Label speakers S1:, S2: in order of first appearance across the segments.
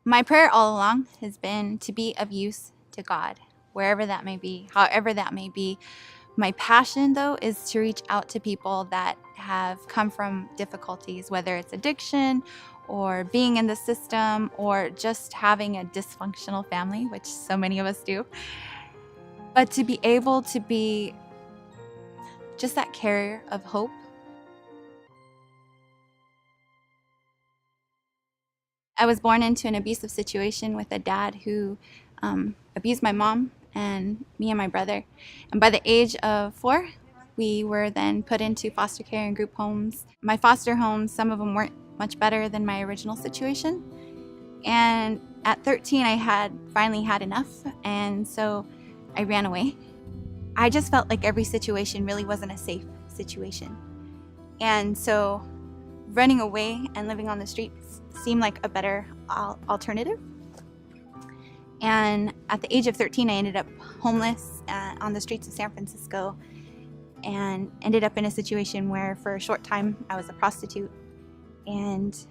S1: My prayer all along has been to be of use to God, wherever that may be, however that may be. My passion, though, is to reach out to people that have come from difficulties, whether it's addiction or being in the system or just having a dysfunctional family, which so many of us do. But to be able to be just that carrier of hope. I was born into an abusive situation with a dad who abused my mom and me and my brother. And by the age of 4, we were then put into foster care and group homes. My foster homes, some of them weren't much better than my original situation. And at 13, I had finally had enough, and so I ran away. I just felt like every situation really wasn't a safe situation. And so running away and living on the streets seemed like a better alternative. And at the age of 13, I ended up homeless on the streets of San Francisco and ended up in a situation where for a short time I was a prostitute and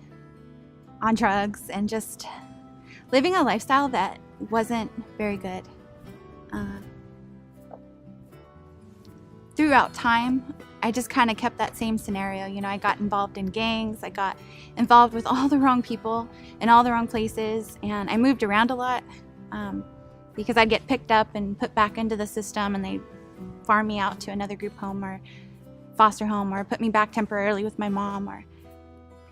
S1: on drugs and just living a lifestyle that wasn't very good. Throughout time, I just kind of kept that same scenario. You know, I got involved in gangs, I got involved with all the wrong people in all the wrong places, and I moved around a lot because I'd get picked up and put back into the system, and they'd farm me out to another group home or foster home or put me back temporarily with my mom.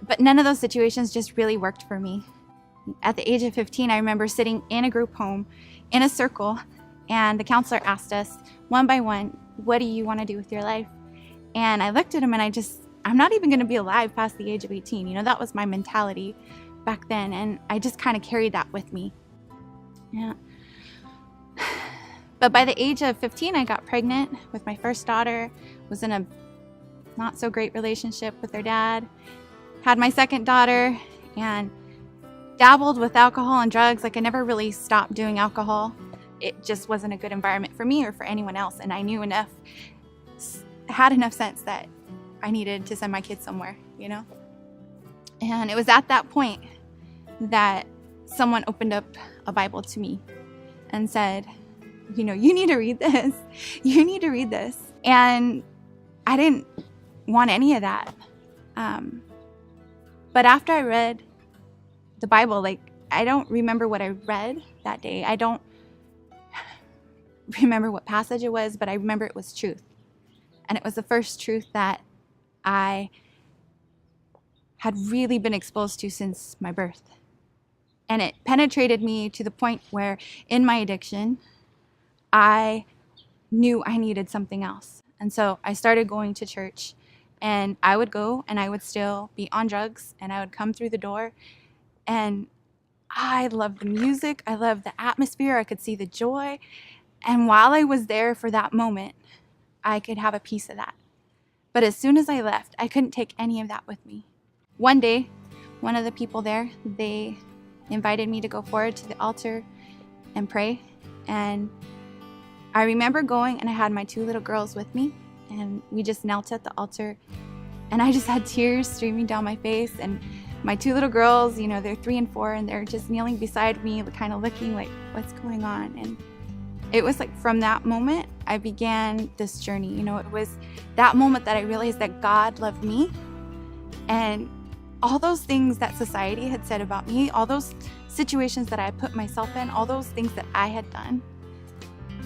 S1: But none of those situations just really worked for me. At the age of 15, I remember sitting in a group home in a circle, and the counselor asked us one by one, "What do you want to do with your life?" And I looked at him and I'm not even going to be alive past the age of 18. You know, that was my mentality back then. And I just kind of carried that with me. Yeah. But by the age of 15, I got pregnant with my first daughter, was in a not so great relationship with her dad, had my second daughter, and dabbled with alcohol and drugs. Like, I never really stopped doing alcohol. It just wasn't a good environment for me or for anyone else. And I knew had enough sense that I needed to send my kids somewhere, you know? And it was at that point that someone opened up a Bible to me and said, you know, you need to read this. You need to read this. And I didn't want any of that. But after I read the Bible, like, I don't remember what I read that day. I don't remember what passage it was, but I remember it was truth. And it was the first truth that I had really been exposed to since my birth. And it penetrated me to the point where in my addiction, I knew I needed something else. And so I started going to church, and I would go and I would still be on drugs, and I would come through the door, and I loved the music. I loved the atmosphere. I could see the joy. And while I was there for that moment, I could have a piece of that. But as soon as I left, I couldn't take any of that with me. One day, one of the people there, they invited me to go forward to the altar and pray. And I remember going, and I had my 2 little girls with me, and we just knelt at the altar, and I just had tears streaming down my face. And my 2 little girls, you know, they're 3 and 4, and they're just kneeling beside me, kind of looking like, what's going on? And it was like from that moment, I began this journey. You know, it was that moment that I realized that God loved me, and all those things that society had said about me, all those situations that I put myself in, all those things that I had done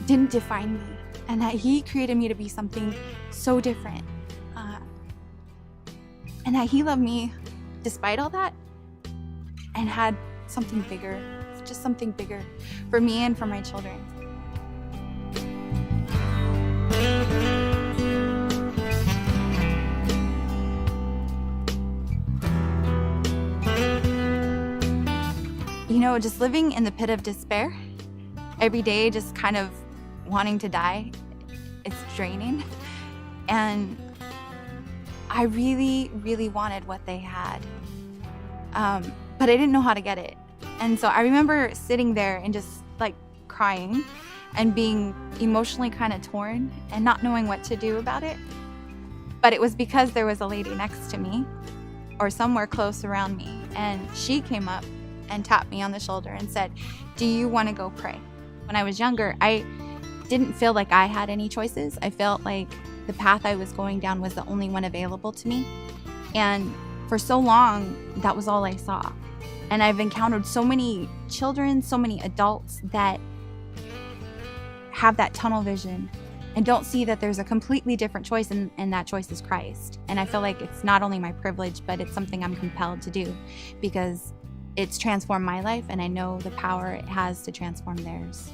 S1: didn't define me, and that He created me to be something so different. And that He loved me despite all that, and had something bigger, just something bigger for me and for my children. You know, just living in the pit of despair every day, just kind of wanting to die, it's draining. And I really, really wanted what they had, but I didn't know how to get it. And so I remember sitting there and just like crying and being emotionally kind of torn and not knowing what to do about it. But it was because there was a lady next to me or somewhere close around me, and she came up and tapped me on the shoulder and said, "Do you want to go pray?" When I was younger, I didn't feel like I had any choices. I felt like the path I was going down was the only one available to me. And for so long, that was all I saw. And I've encountered so many children, so many adults that have that tunnel vision and don't see that there's a completely different choice, and that choice is Christ. And I feel like it's not only my privilege, but it's something I'm compelled to do because it's transformed my life, and I know the power it has to transform theirs.